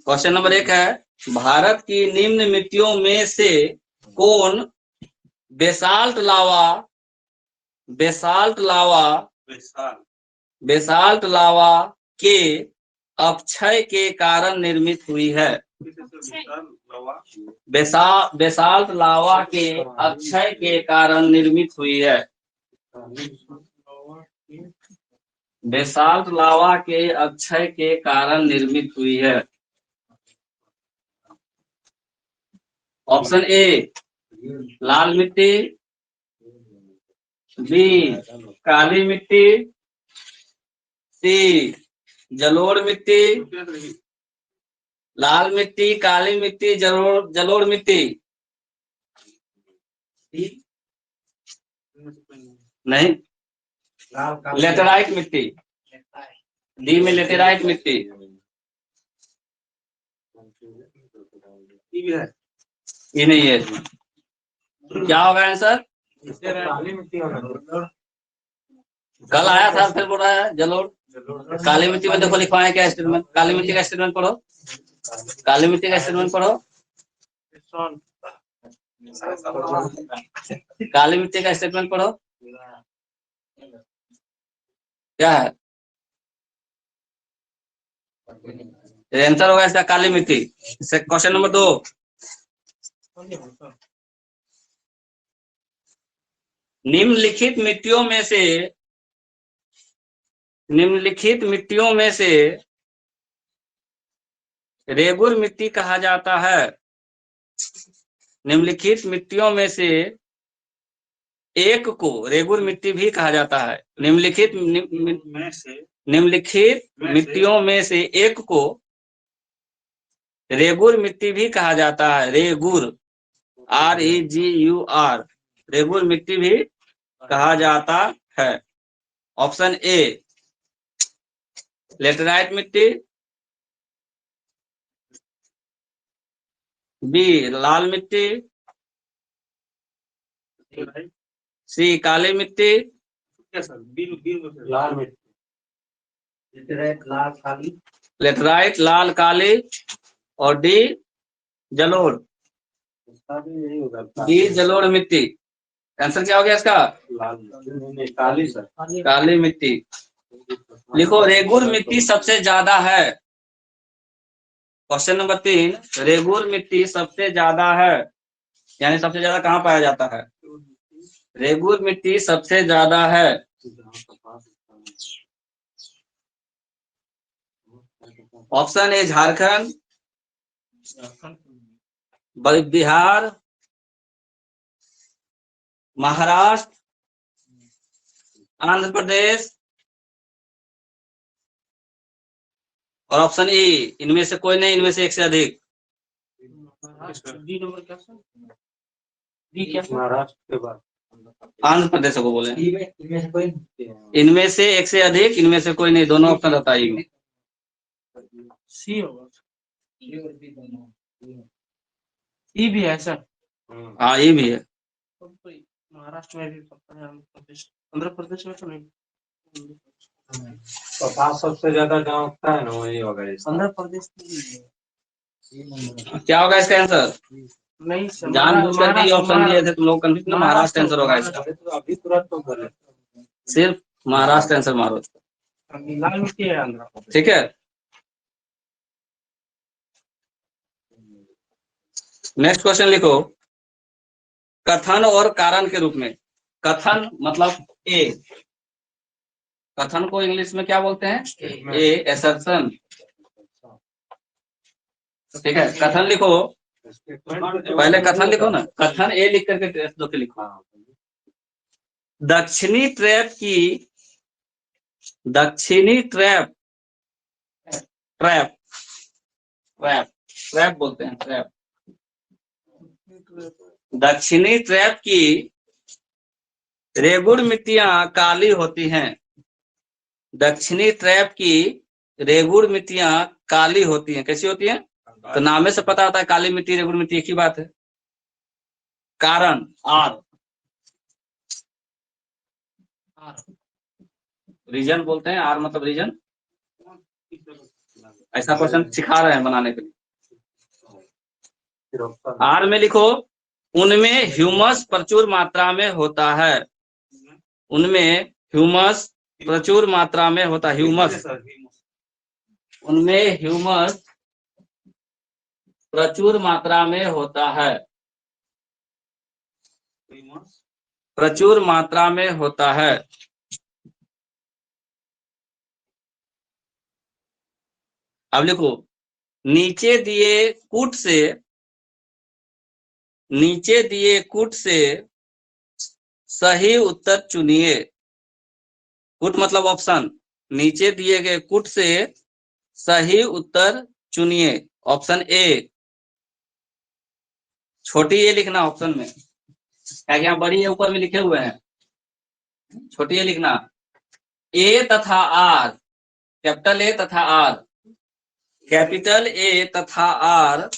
Question number 1 है, भारत की निम्न मिट्टियों में से कौन बेसाल्ट लावा के अपक्षय के कारण निर्मित हुई है? बेसाल्ट लावा के अक्षय के कारण निर्मित हुई है। बेसाल्ट लावा के अक्षय के कारण निर्मित हुई है। ऑप्शन ए लाल मिट्टी, बी काली मिट्टी, सी जलोढ़ मिट्टी, लाल मिट्टी, काली मिट्टी, जलोढ़ मिट्टी। नहीं, लेटेराइट मिट्टी, डी में लेटेराइट मिट्टी। ये नहीं है इसमें। क्या होगा आंसर? कल आया था, फिर बोल रहा है जलोढ़। काली मिट्टी में देखो लिखवाए क्या स्टेटमेंट, काली मिट्टी का स्टेटमेंट पढ़ो, काली मिट्टी का स्टेटमेंट पढ़ो, काली मिट्टी का स्टेटमेंट पढ़ो। क्या है आंसर? होगा इसका काली मिट्टी। क्वेश्चन नंबर 2, निम्नलिखित मिट्टियों में से रेगुर मिट्टी कहा जाता है। निम्नलिखित मिट्टियों में से एक को रेगुर मिट्टी भी कहा जाता है। निम्नलिखित मिट्टियों में से एक को रेगुर मिट्टी भी कहा जाता है। रेगुर, REGUR, रेगुर मिट्टी भी कहा जाता है। ऑप्शन ए लेटेराइट मिट्टी, बी लाल मिट्टी, सी काली मिट्टी, लाल मिट्टी, लेटेराइट लाल काली, और डी जलोढ़, डी जलोढ़ मिट्टी। आंसर क्या हो गया इसका? काली सर, काली मिट्टी। लिखो रेगुर मिट्टी सबसे ज्यादा है। क्वेश्चन नंबर 3, रेगुर मिट्टी सबसे ज्यादा है, यानी सबसे ज्यादा कहाँ पाया जाता है? रेगुर मिट्टी सबसे ज्यादा है। ऑप्शन ए झारखंड, बिहार, महाराष्ट्र, आंध्र प्रदेश, और ऑप्शन ई इनमें से कोई नहीं, इनमें से एक से अधिक। महाराष्ट्र के बाद आंध्र प्रदेश को बोले, इनमें से एक से अधिक, इनमें से कोई नहीं, दोनों ऑप्शन बताइए। सी होगा, ई भी है सर। हाँ ये भी है। महाराष्ट्र में भी पता है, आंध्र प्रदेश में तो नहीं। कपास सबसे ज्यादा जहाँ उगता है ना वही होगा। आंध्र प्रदेश क्या होगा इसका आंसर? नहीं, जानबूझ करके ये ऑप्शन दिए थे तुम लोग कंफ्यूज ना। महाराष्ट्र आंसर होगा इसका। अभी तुरंत तो बोले, सिर्फ महाराष्ट्र आंसर मारो, लाल मिट्टी है आंध्र प्रदेश। ठीक है। नेक्स्ट क्वेश्चन लिखो, कथन और कारण के रूप में। कथन मतलब ए, कथन को इंग्लिश में क्या बोलते हैं? ए एसर्शन, ठीक है। कथन लिखो, पहले कथन लिखो ना, कथन ए लिख करके दो के लिखो। दक्षिणी ट्रैप बोलते हैं, ट्रैप। दक्षिणी ट्रैप की रेगुड़ मिट्टियां काली होती हैं। दक्षिणी ट्रैप की रेगुड़ मिट्टियां काली होती हैं। कैसी होती हैं? तो नामे से पता होता है काली मिट्टी रेगुड़ मिट्टी एक ही बात है। कारण आर, रीजन बोलते हैं, आर मतलब रीजन। ऐसा क्वेश्चन सिखा रहे हैं बनाने के लिए। फिर ऑप्शन आर में लिखो, उनमें ह्यूमस प्रचुर मात्रा में होता है। उनमें ह्यूमस प्रचुर मात्रा में होता है। ह्यूमस, उनमें ह्यूमस प्रचुर मात्रा में होता है। प्रचुर मात्रा में होता है। अब लिखो, नीचे दिए कूट से सही उत्तर चुनिए। कूट मतलब ऑप्शन। नीचे दिए गए कूट से सही उत्तर चुनिए। ऑप्शन ए, छोटी ए लिखना ऑप्शन में, क्या यहाँ बड़ी ए ऊपर में लिखे हुए हैं, छोटी ए लिखना। ए तथा आर, कैपिटल ए तथा आर, कैपिटल ए तथा आर,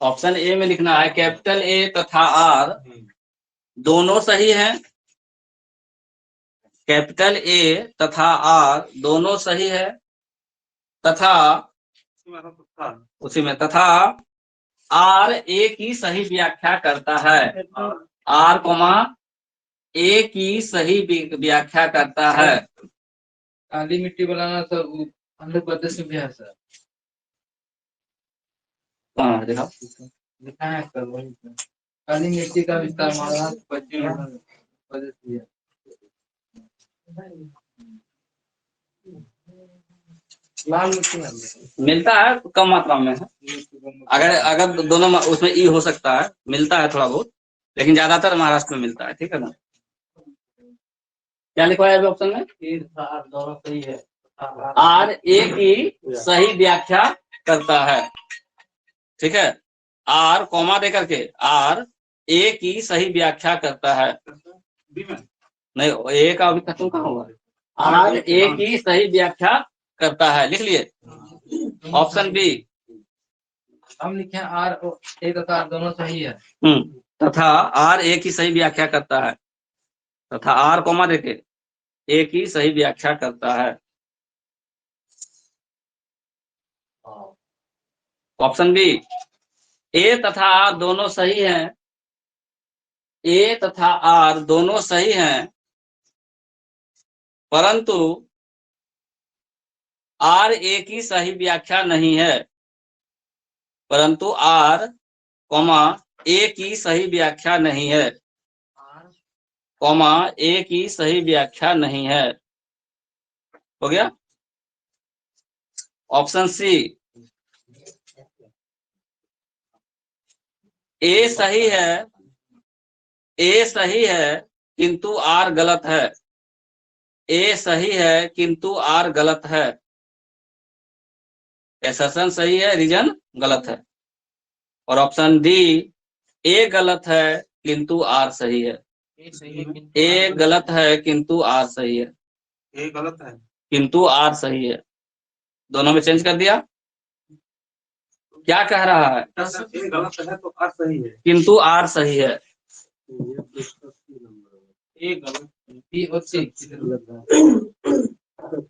ऑप्शन ए में लिखना है कैपिटल ए तथा आर दोनों सही हैं। कैपिटल ए तथा आर दोनों सही है। तथा उसी में तथा आर ए की सही व्याख्या करता है। आर कोमा ए की सही व्याख्या करता है। काली मिट्टी बनाना तो आंध्र प्रदेश में भी है सर। हाँ देखा, लिखा है सर वही पे। काली मिट्टी का विस्तार महाराष्ट्र पश्चिम प्रदेश में है। लाल मिट्टी है मिलता है कम मात्रा में है। अगर दोनों उसमें ई हो सकता है, मिलता है थोड़ा बहुत, लेकिन ज्यादातर महाराष्ट्र में मिलता है। ठीक है ना। क्या लिखवाया है ऑप्शन में? दोनों सही है। आर ए की सही व्याख्या करता है। ठीक है, आर कॉमा दे करके आर ए की सही व्याख्या करता है। नहीं, ए का अभी खत्म कहाँ हुआ? आर ए की सही व्याख्या करता है, लिख लिए। ऑप्शन बी, हम लिखे आर ए तथा आर दोनों सही है। तथा आर ए की सही व्याख्या करता है। तथा आर कॉमा देके ए की सही व्याख्या करता है। ऑप्शन बी, ए तथा आर दोनों सही हैं। ए तथा आर दोनों सही हैं, परंतु आर ए की सही व्याख्या नहीं है। परंतु आर कॉमा ए की सही व्याख्या नहीं है। कॉमा ए की सही व्याख्या नहीं है। हो गया। ऑप्शन सी, ए सही है, ए सही है किंतु आर गलत है। ए सही है किंतु आर गलत है। एसर्शन सही है, रीजन गलत है। और ऑप्शन डी, ए गलत है किंतु आर सही है। ए गलत है किंतु आर सही है। ये गलत है। किंतु आर सही है। दोनों में चेंज कर दिया। क्या कह रहा है? ये गलत है तो आर सही है। किंतु आर सही है। ये गलत बी और सी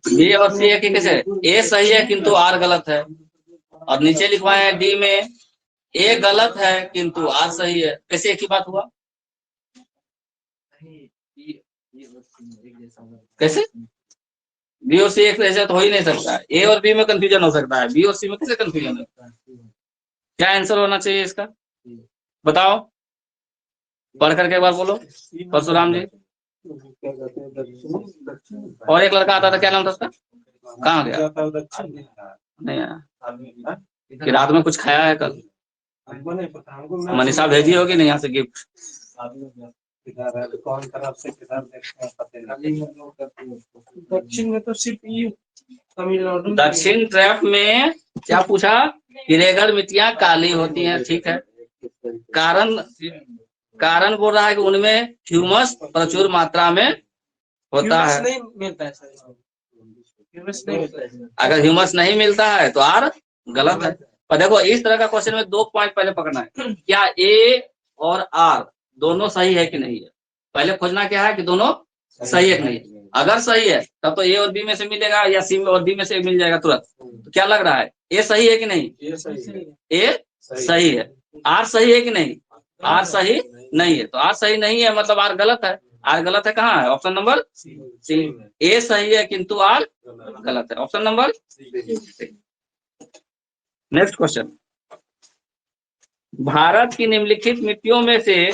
बी और सी एक ही कैसे? ए सही है किंतु आर गलत है। और नीचे लिखवाए हैं डी में ए गलत है किंतु आर सही है। कैसे एक ही बात हुआ? कैसे? बी और सी एक जैसे तो हो ही नहीं सकता है। ए और बी में कंफ्यूजन हो सकता है, बी और सी में कैसे कंफ्यूजन है? क्या आंसर होना चाहिए इसका? बताओ, पढ़ करके एक बार बोलो। परशुराम जी। और एक लड़का आता था, क्या नाम था उसका? कहाँ गया? नहीं आया कि रात में कुछ खाया है कल? मनीषा भेजी होगी नहीं यहाँ से गिफ्ट। कौन तरफ से किधर देखते हैं पता नहीं। दक्षिण में तो सिर्फ ये तमिलनाडु में दक्षिण ट्रैप में क्या पूछा? कि रेगड़ मिट्टियां काली होती हैं। ठीक है, कारण बोल रहा है कि उनमें ह्यूमस प्रचुर मात्रा में होता है। नहीं मिलता है सर, ह्यूमस नहीं मिलता है। अगर ह्यूमस नहीं मिलता है तो आर गलत है। और देखो, इस तरह का क्वेश्चन में 2 पॉइंट पहले पकड़ना है। क्या ए और आर दोनों सही है कि नहीं है? पहले खोजना क्या है कि दोनों सही है कि नहीं। अगर सही है तब तो ए और बी में से मिलेगा, या सी और डी में से मिल जाएगा तुरंत। तो क्या लग रहा है, ए सही है कि नहीं? ये सही है। ए सही है। आर सही है कि नहीं? आर सही नहीं है, तो आर सही नहीं है मतलब आर गलत है। आर गलत है, कहाँ है? ऑप्शन नंबर सी। ए सही है किंतु आर गलत है, option number C. Next question, Bharat की निम्नलिखित मिट्टियों में से,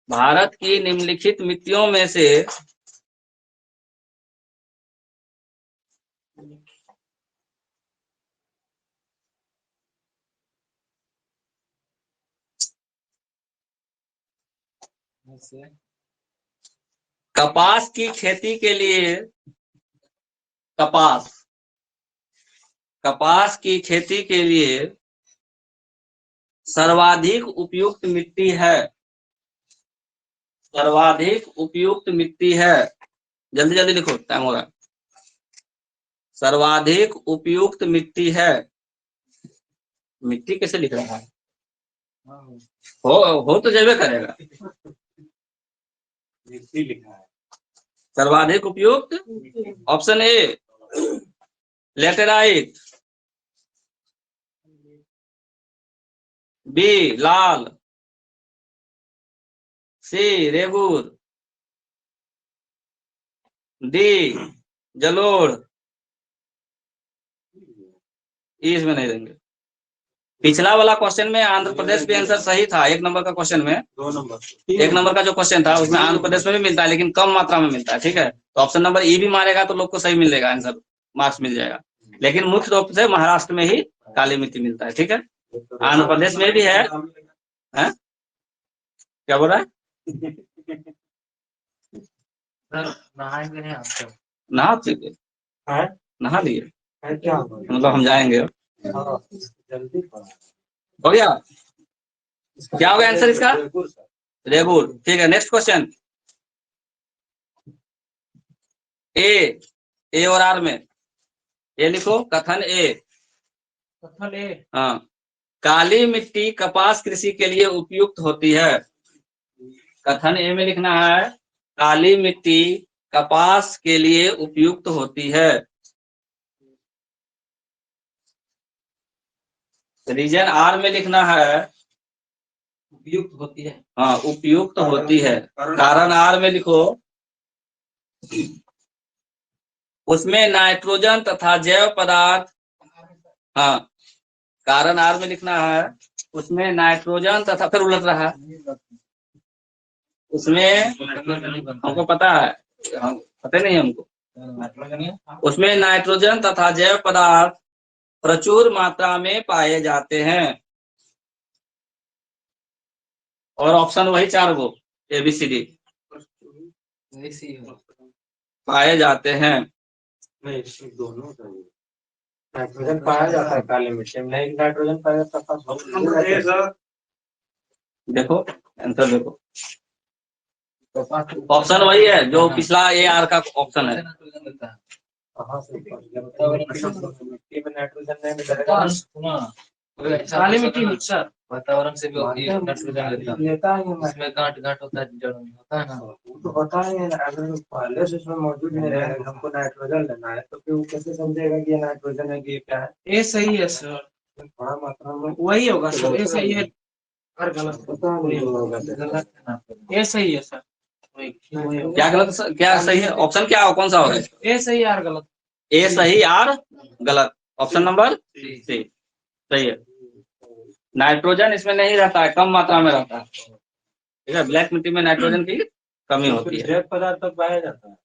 भारत की निम्नलिखित मिट्टियों में से कपास की खेती के लिए, कपास की खेती के लिए सर्वाधिक उपयुक्त मिट्टी है, सर्वाधिक उपयुक्त मिट्टी है, जल्दी जल्दी लिखो, टाइम हो रहा है। सर्वाधिक उपयुक्त मिट्टी है, मिट्टी कैसे लिख रहा है? हो तो जैसे करेगा। मिट्टी लिखा है। सर्वाधिक उपयुक्त, ऑप्शन ए लेटेराइट, बी लाल, सी रेगुर, डी जलोढ़। इसमें नहीं देंगे। पिछला वाला क्वेश्चन में आंध्र प्रदेश भी आंसर सही था, 1 नंबर का क्वेश्चन में, 2 नंबर 1 नंबर का जो क्वेश्चन था उसमें आंध्र प्रदेश में भी मिलता है लेकिन कम मात्रा में मिलता है, ठीक है। तो ऑप्शन नंबर ई भी मारेगा तो लोग को सही मिलेगा, आंसर मार्क्स मिल जाएगा। लेकिन मुख्य रूप से महाराष्ट्र में ही काली मिट्टी मिलता है, ठीक है। आंध्र प्रदेश में भी है, हैं? क्या बोल रहा है? नहाएंगे नहीं आपको? नहा चुके, है नहा लिए, क्या मतलब हम जाएंगे। जल्दी हो गया? क्या होगा आंसर इसका? रेगुर, ठीक है। नेक्स्ट क्वेश्चन, ए और आर में ए लिखो, कथन ए। कथन ए, हाँ, काली मिट्टी कपास कृषि के लिए उपयुक्त होती है। कथन ए में लिखना है, काली मिट्टी कपास के लिए उपयुक्त होती है। रीजन आर में लिखना है, उपयुक्त होती है। हाँ उपयुक्त होती है। कारण आर में लिखो, उसमें नाइट्रोजन तथा जैव पदार्थ, हाँ कारण आर में लिखना है, उसमें नाइट्रोजन तथा, फिर उलट रहा है, उसमें हमको पता है, हम पता नहीं हमको, उसमें नाइट्रोजन तथा जैव पदार्थ प्रचुर मात्रा में पाए जाते हैं। और ऑप्शन वही 4 गो ABCD पाए जाते हैं। नहीं, दोनों नाइट्रोजन पाया जाता है काली मिट्टी में, नहीं नाइट्रोजन पाया जाता है। देखो आंसर देखो, ऑप्शन वही है जो पिछला ए आर का ऑप्शन है। कहाँ से मिट्टी में नाइट्रोजन नहीं मिलेगा? काली मिट्टी मिक्सर वातावरण से भी नाइट्रोजन लेता है, उसमें गांठ होता है, जड़ में होता है ना, वो तो होता ही है। अगर पहले से उसमें मौजूद नहीं रहेगा, हमको नाइट्रोजन लेना है तो फिर वो कैसे समझेगा कि ये नाइट्रोजन है कि ये क्या है? ए सही है सर, बड़ा मात्रा में वही होगा सर, ए सही है और गलत पता नहीं होगा। ए सही है सर, वही होगा। क्या गलत, क्या सही है? ऑप्शन क्या कौन सा होगा? ए सही और गलत, ए सही और गलत, ऑप्शन नंबर सी सही है। नाइट्रोजन इसमें नहीं रहता है, कम मात्रा में रहता है, ठीक है। ब्लैक मिट्टी में नाइट्रोजन की कमी होती है। जैव पदार्थ तक पाया जाता है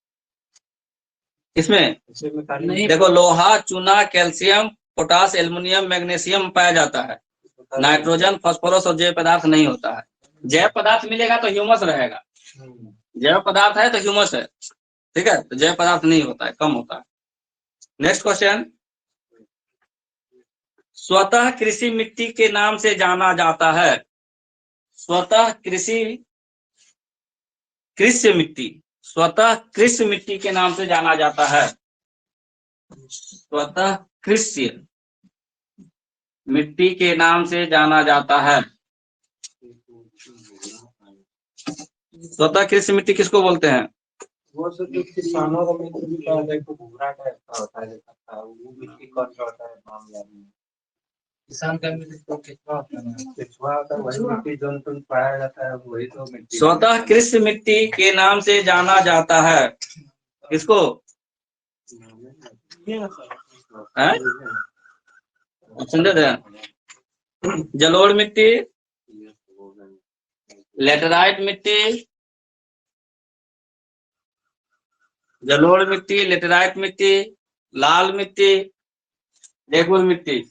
इसमें नहीं देखो, लोहा, चूना, कैल्शियम, पोटास, एल्युमिनियम, मैग्नीशियम पाया जाता है। नाइट्रोजन, फास्फोरस और जैव पदार्थ नहीं होता है। जैव पदार्थ मिलेगा तो ह्यूमस रहेगा, जैव पदार्थ है तो ह्यूमस है, ठीक है। तो जैव पदार्थ नहीं होता है, कम होता है। नेक्स्ट क्वेश्चन, स्वतः कृषि मिट्टी के नाम से जाना जाता है। स्वतः कृषि मिट्टी, स्वतः कृषि मिट्टी के नाम से जाना जाता है। स्वतः कृषि मिट्टी के नाम से जाना जाता है। स्वतः कृषि मिट्टी किसको बोलते हैं? वो सब जो किसानों का मित्र भी कहा जाए तो भूरा टाइप का होता है, वो मिट्टी कौन सा होता है नाम याद नहीं। किसान का मिट्टी तो कितना होता है? केचुआ का वही मिट्टी जो तुम पाया जाता है वही तो मिट्टी। स्वतः कृषि मिट्टी के नाम से जाना जाता है। किसको? ये ना सर हैं? ऑप्शन दे दें। जलोढ़ मिट्टी, लेटराइट मिट्टी, जलोढ़ मिट्टी, लेटराइट मिट्टी, लाल मिट्टी, रेगुल मिट्टी।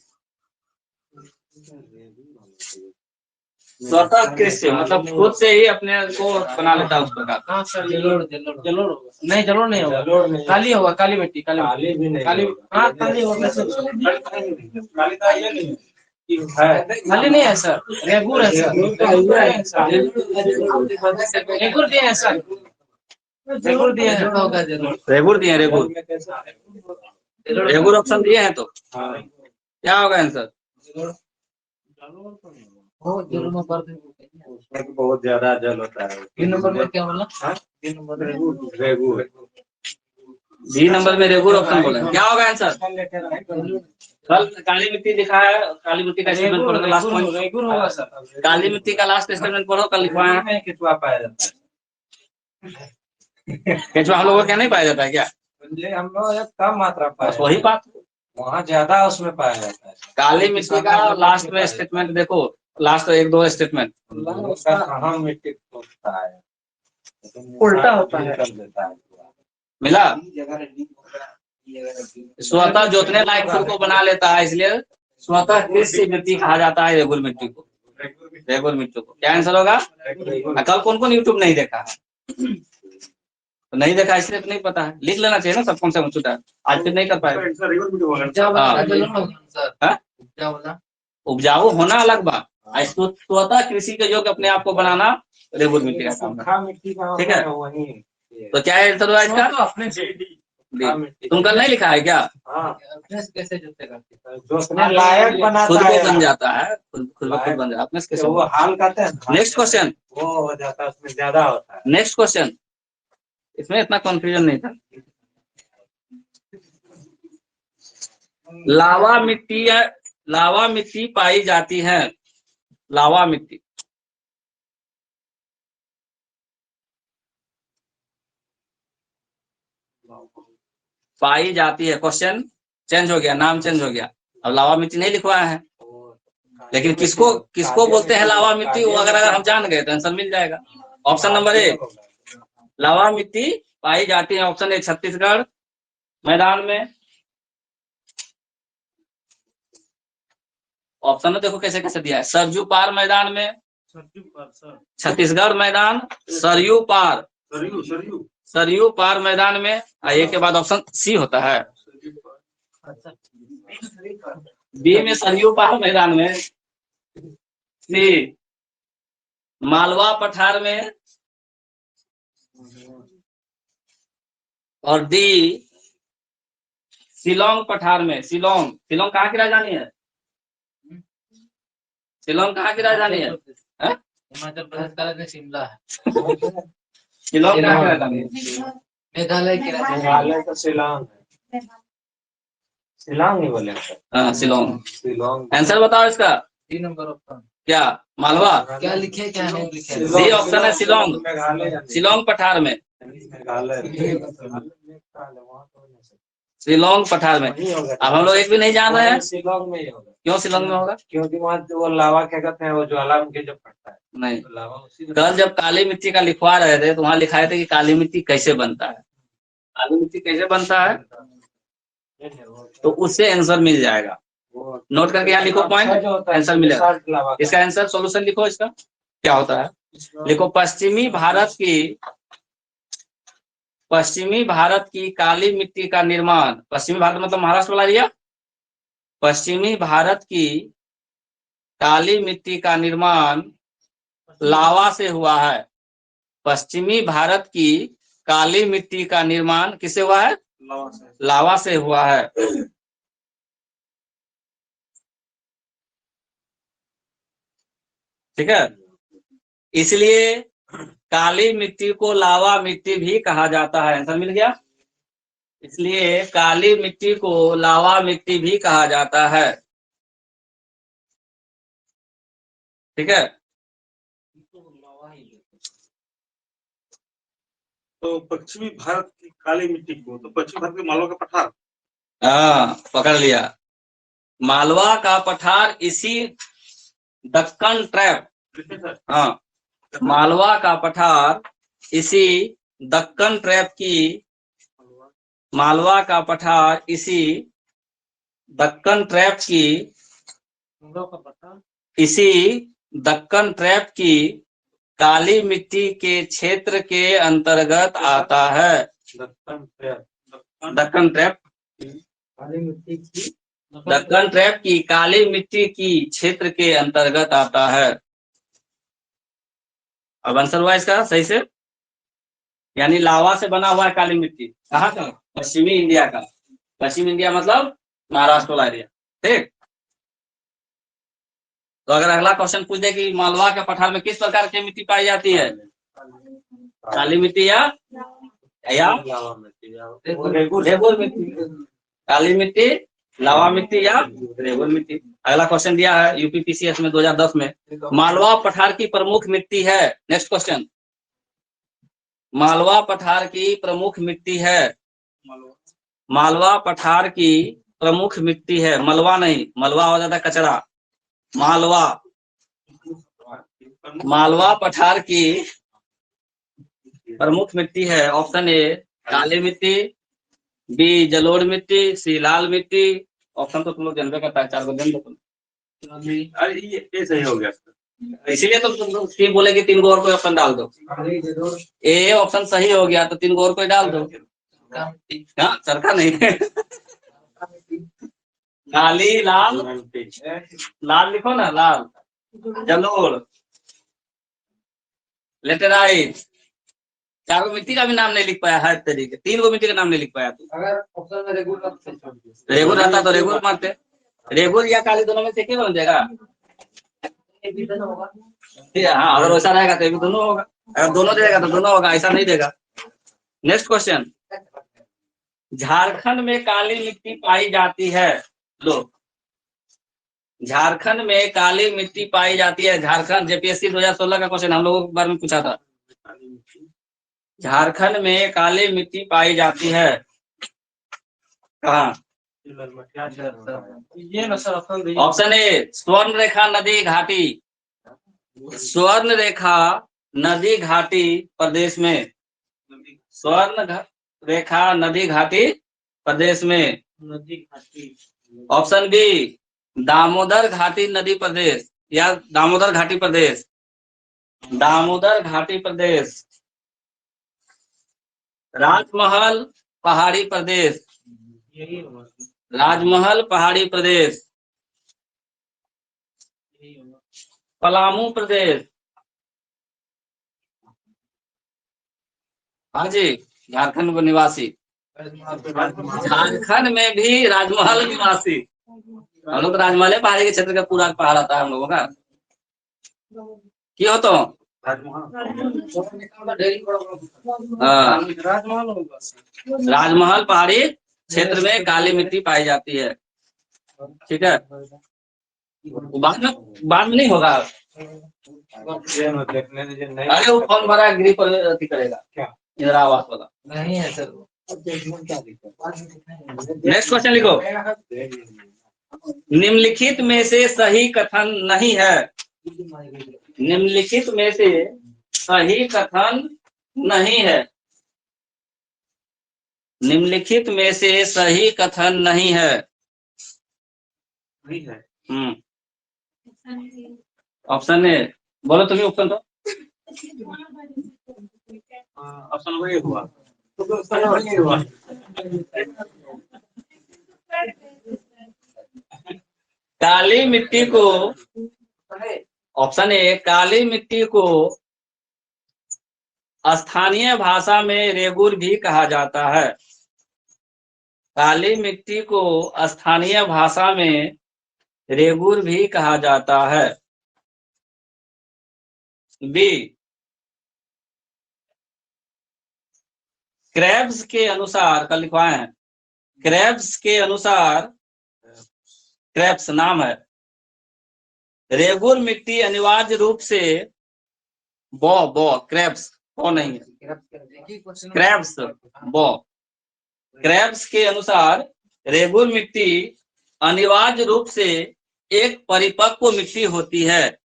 स्वतः कृषि मतलब खुद से ही अपने को बना लेता है उस प्रकार। हाँ सर जलोढ़ जलोढ़ होगा नहीं जलोढ़ नहीं होगा जलोढ़ नहीं काली होगा काली मिट्टी काली भी नहीं काली होगा। हाँ काली होगा सर काली का ये नहीं है। काली नहीं है सर रेगुर है सर रेगुर दिए हैं सर रेगुर दिए हैं होगा जलोढ़। रेगुर दिए हैं, रेगुर में कैसा है? रेगुर ऑप्शन दिए हैं तो हाँ क्या होगा आंसर? वो जलोढ़ में पड़ते हैं। उसमें तो बहुत ज्यादा जल होता है। 3 नंबर पर क्या बोला? हाँ? 3 नंबर रेगू बी नंबर में रेगुर ऑप्शन बोले। क्या होगा आंसर? कल काली मिट्टी दिखा है, काली मिट्टी का स्टेटमेंट पढ़ो, लास्ट पॉइंट। रेगुर होगा सर काली मिट्टी का लास्ट स्टेटमेंट पढ़ो, कल लिखवाया है। केचुआ पाया जाता केचुआ हम लोगों को क्या नहीं पाया जाता है क्या? है। हम लोग एक कम मात्रा पाया बस वही बात। वहाँ ज्यादा उसमें पाया जाता है। काली मिट्टी का लास्ट में स्टेटमेंट देखो, लास्ट 1-2 स्टेटमेंट उसका अहम मिट्टी होता है, उल्टा होता है। कर देता है। मिला। स्वतः जोतने लायक खुद को बना लेता है, इसलिए स्वतः कृषि मिट्टी कहा जाता है रेगुल मिट्टी को। रेगुल मिट्टी को क्या आंसर होगा? कल कौन कौन यूट्यूब नहीं देखा है? तो नहीं देखा इसलिए तो नहीं पता है। लिख लेना चाहिए ना सब कौन सा छूटा, आज फिर नहीं कर पाए। उपजाऊ होना अलग बात, स्वतः कृषि के योग्य अपने आप को बनाना रेगुल मिट्टी का काम है। सूखा मिट्टी का ठीक है। वही तो क्या आंसर होगा इसका? अपने तुम कल नहीं लिखा है क्या? कैसे जोतेगा? जोतने लायक बनाता खुद को है। बन जाता है, खुद को खुद बन जाता है अपने से कैसे? तो वो हाल कहते हैं। नेक्स्ट क्वेश्चन, वो हो जाता है, उसमें ज्यादा होता है। Next question. इसमें इतना कंफ्यूजन नहीं था। लावा मिट्टी पाई जाती है। लावा मिट्टी पाई जाती है। क्वेश्चन चेंज हो गया, नाम चेंज हो गया। अब लावा मिट्टी नहीं लिखवाया है, लेकिन किसको किसको बोलते हैं लावा मिट्टी, वो अगर हम जान गए तो आंसर मिल जाएगा। ऑप्शन नंबर 1 लावा मिट्टी पाई जाती है। ऑप्शन 1 छत्तीसगढ़ मैदान में। ऑप्शन में देखो कैसे कैसे दिया है। सरयू पार मैदान में, छत्तीसगढ़ मैदान, सरयू पार, सरयू पार मैदान में। ये के बाद ऑप्शन सी होता है। बी में सरयू पार मैदान में, सी मालवा पठार में, और डी शिलोंग पठार में। शिलोंग, शिलोंग कहाँ की राजधानी है? शिलोंग कहाँ की राजधानी है? हिमाचल प्रदेश का राजधानी शिमला है। शिलोंग कहाँ की राजधानी है? मेघालय की राजधानी मेघालय का शिलांग है। शिलांग नहीं बोले? हाँ शिलोंग। शिलोंग। आंसर बताओ इसका। 3 नंबर ऑप्शन क्या मालवा? क्या लिखे क्या नहीं लिखे? डी ऑप्शन है शिलोंग। मेघालय। शिलोंग पठार में, मेघालय। शिलोंग पठार में। अब हम लोग एक भी नहीं जान रहे हैं। शिलोंग में ही होगा। क्यों शिलोंग में होगा? क्योंकि वहाँ वो लावा क्या कहते हैं, वो ज्वालामुखी जो फटता है। नहीं, तो लावा उसी में। कल जब काली मिट्टी का लिखवा रहे थे तो वहां लिखाए थे कि काली मिट्टी कैसे बनता है। काली मिट्टी कैसे बनता है तो उससे आंसर मिल जाएगा। नोट करके यहाँ लिखो पॉइंट, आंसर मिलेगा। इसका आंसर सॉल्यूशन लिखो। इसका क्या होता है लिखो। पश्चिमी भारत की काली मिट्टी का निर्माण, पश्चिमी भारत मतलब महाराष्ट्र वाला एरिया। पश्चिमी भारत की काली मिट्टी का निर्माण लावा से हुआ है। पश्चिमी भारत की काली मिट्टी का निर्माण किससे हुआ है? लावा से हुआ है। ठीक है, इसलिए काली मिट्टी को लावा मिट्टी भी कहा जाता है। आंसर मिल गया। इसलिए काली मिट्टी को लावा मिट्टी भी कहा जाता है। ठीक है। तो पश्चिमी भारत की काली मिट्टी को, तो पश्चिमी भारत के मालवा का पठार। हाँ, पकड़ लिया। मालवा का पठार इसी दक्कन ट्रैप। हाँ, मालवा का पठार इसी दक्कन ट्रैप की, मालवा का पठार इसी दक्कन ट्रैप की, इसी दक्कन ट्रैप की काली मिट्टी के क्षेत्र के अंतर्गत आता है। दक्कन ट्रैप, काली मिट्टी की दक्कन ट्रैप की काली मिट्टी की क्षेत्र के अंतर्गत आता है। अब आंसर हुआ इसका सही से, यानी लावा से बना हुआ है काली मिट्टी। कहाँ का? पश्चिमी इंडिया का। पश्चिमी इंडिया मतलब महाराष्ट्र वाला एरिया। ठीक, तो अगर अगला क्वेश्चन पूछ दे कि मालवा के पठार में किस प्रकार की मिट्टी पाई जाती है, काली मिट्टी या लावा मिट्टी रेगुर मिट्टी, काली मिट्टी, लावा मिट्टी या रेगुर मिट्टी। अगला क्वेश्चन दिया है यूपीपीसीएस में 2010 में, मालवा पठार की प्रमुख मिट्टी है। नेक्स्ट क्वेश्चन, मालवा पठार की प्रमुख मिट्टी है, मालवा पठार की प्रमुख मिट्टी है, मलवा नहीं, मलवा हो जाता कचरा, मालवा, मालवा पठार की प्रमुख मिट्टी है। ऑप्शन ए काली मिट्टी, बी जलोढ़ मिट्टी, सी लाल मिट्टी। ऑप्शन तो तुम लोग जानबे करता है, 4 को दें दो तुम। अरे ये सही हो गया। इसीलिए तो तुम लोग ये बोले कि 3 को और कोई ऑप्शन डाल दो। ए ऑप्शन सही हो गया तो 3 को और कोई डाल दो। हाँ, चरखा नहीं काली, लाल, लाल लिखो ना, लाल, जलोढ़, लेटेराइट। 4 को मिट्टी का भी नाम नहीं लिख पाया है तरीके, 3 को मिट्टी का नाम नहीं लिख पाया तू। अगर ऑप्शन में रेगुर रहता तो रेगुर मारते, रेगुर या काली दोनों में से क्या बन जाएगा? हाँ, अगर वैसा रहेगा तो ये भी दोनों होगा, अगर दोनों देगा तो दोनों होगा, ऐसा नहीं देगा। नेक्स्ट क्वेश्चन, झारखंड में काली मिट्टी पाई जाती है। लो, झारखंड में काली मिट्टी पाई जाती है। झारखंड जेपीएससी 2016 का क्वेश्चन हम लोगों के बारे में पूछा था। झारखंड में काली मिट्टी पाई जाती है कहाँ? ये ना सर ऑप्शन ए स्वर्ण रेखा नदी घाटी, स्वर्ण रेखा नदी घाटी प्रदेश में, स्वर्ण रेखा नदी घाटी प्रदेश में। नदी घाटी। ऑप्शन बी दामोदर घाटी नदी प्रदेश या दामोदर घाटी प्रदेश, दामोदर घाटी प्रदेश। राजमहल पहाड़ी प्रदेश, यही होगा, राजमहल पहाड़ी प्रदेश, यही होगा। पलामू प्रदेश। हाँ जी, झारखंड में निवासी, झारखंड में भी राजमहल निवासी। हम लोग राजमहल पहाड़ी के क्षेत्र का पूरा पहाड़ आता है हम लोगों का। क्यों तो हाँ, राजमहल होगा। राजमहल पहाड़ी क्षेत्र में काली मिट्टी पाई जाती है। ठीक है, बाद में नहीं होगा। अरे वो फॉर्म भरा गृह पर अति करेगा क्या, इंदिरा आवास वाला नहीं है सर। नेक्स्ट क्वेश्चन लिखो, निम्नलिखित में से सही कथन नहीं है, निम्नलिखित में से सही कथन नहीं है, निम्नलिखित में से सही कथन नहीं है। नहीं है। ऑप्शन ए, बोलो तुम्हें ऑप्शन तो। ऑप्शन वही हुआ। काली मिट्टी को, ऑप्शन ए काली मिट्टी को स्थानीय भाषा में रेगुर भी कहा जाता है, काली मिट्टी को स्थानीय भाषा में रेगुर भी कहा जाता है। बी क्रेब्स के अनुसार, कल लिखवाए हैं, क्रेब्स के अनुसार, क्रेब्स नाम है, रेगुर मिट्टी अनिवार्य रूप से क्रैब्स नहीं है, क्रैब्स क्रैब्स के अनुसार रेगुर मिट्टी अनिवार्य रूप से एक परिपक्व मिट्टी होती है।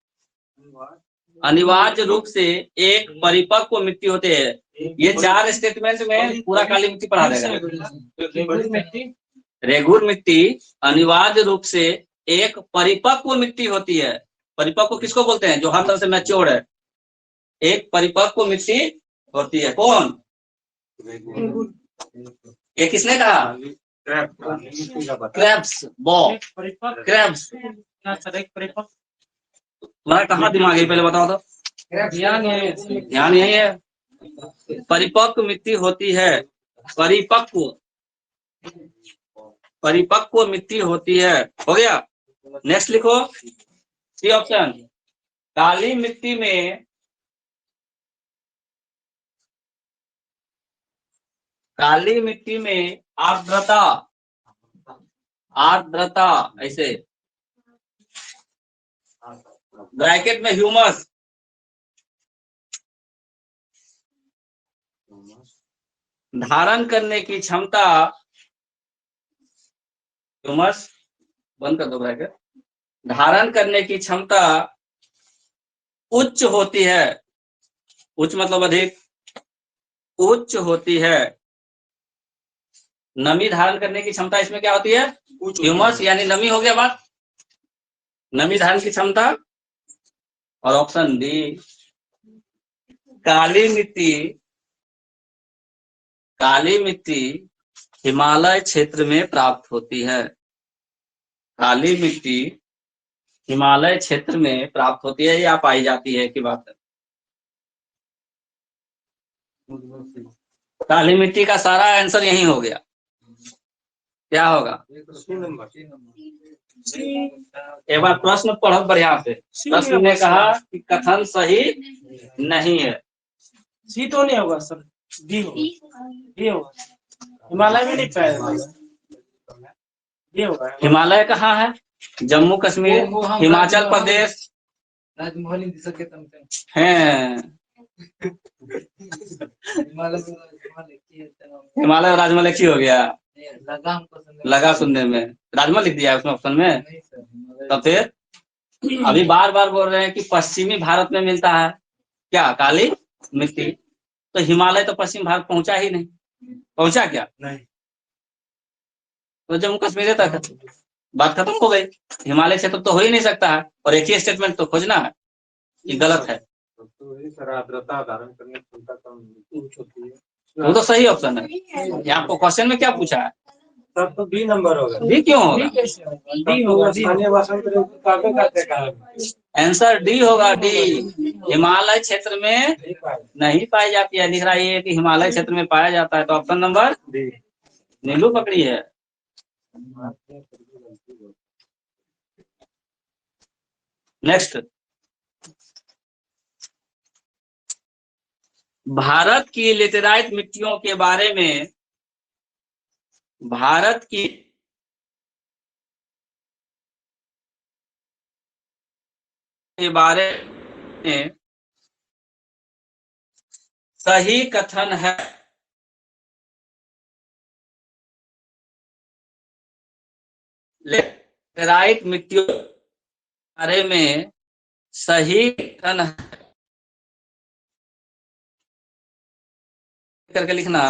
अनिवार्य रूप से एक परिपक्व मिट्टी होती है। ये 4 स्टेटमेंट में पूरा काली मिट्टी पढ़ा देगा। रेगुर मिट्टी अनिवार्य रूप से एक परिपक्व मिट्टी होती है। परिपक्व किसको बोलते हैं? जो हर तरह से मैच्योर है। एक परिपक्व मिट्टी होती है। कौन? ये किसने कहा? Crabs crabs. तुम्हारा कहाँ दिमाग है पहले बताओ तो। ध्यान यही है। परिपक्व मिट्टी होती है। परिपक्व मिट्टी होती है। हो गया। नेक्स्ट लिखो सी ऑप्शन। काली मिट्टी में आर्द्रता ऐसे ब्रैकेट में ह्यूमस धारण करने की क्षमता, ह्यूमस बंद कर दो ब्रैकेट, धारण करने की क्षमता उच्च होती है। उच्च मतलब अधिक, उच्च होती है। नमी धारण करने की क्षमता इसमें क्या होती है? ह्यूमस यानी नमी हो गया बात। नमी धारण की क्षमता। और ऑप्शन डी काली मिट्टी हिमालय क्षेत्र में प्राप्त होती है। काली मिट्टी हिमालय क्षेत्र में प्राप्त होती है या पाई जाती है की बात है। काली मिट्टी का सारा आंसर यही हो गया। क्या होगा? एक बार प्रश्न पढ़ो बढ़िया से। प्रश्न ने कहा कि कथन सही नहीं है। सी तो नहीं होगा सर, डी होगा। हिमालय में नहीं पाया। डी होगा। हिमालय कहाँ है? जम्मू कश्मीर, हिमाचल प्रदेश राजमहल है। हिमालय राजमहल एक ही हो गया। लगा सुनने में राजमहल लिख दिया उसमें ऑप्शन में। तो फिर अभी बार बार बोल रहे हैं कि पश्चिमी भारत में मिलता है क्या काली मिट्टी। तो हिमालय तो पश्चिम भारत पहुंचा ही नहीं। पहुंचा क्या? नहीं। तो जम्मू कश्मीर तक बात खत्म हो गई। हिमालय क्षेत्र तो हो ही नहीं सकता है। और एक ही स्टेटमेंट तो खोजना है कि गलत है। आर्द्रता धारण करने की क्षमता कम होती है। वो तो सही ऑप्शन है। ये आपको क्वेश्चन में क्या पूछा है? तब तो बी नंबर होगा। डी क्यों होगा? डी होगा। स्थानीय भाषा में आंसर डी होगा। डी हिमालय क्षेत्र में नहीं पाई जाती है। लिख रहा है कि हिमालय क्षेत्र में पाया जाता है। तो ऑप्शन नंबर डी नीलू पकड़ी है। नेक्स्ट, भारत की लेटेराइट मिट्टियों के बारे में सही कथन है। लेटेराइट मिट्टियों के बारे में सही कथन है करके लिखना।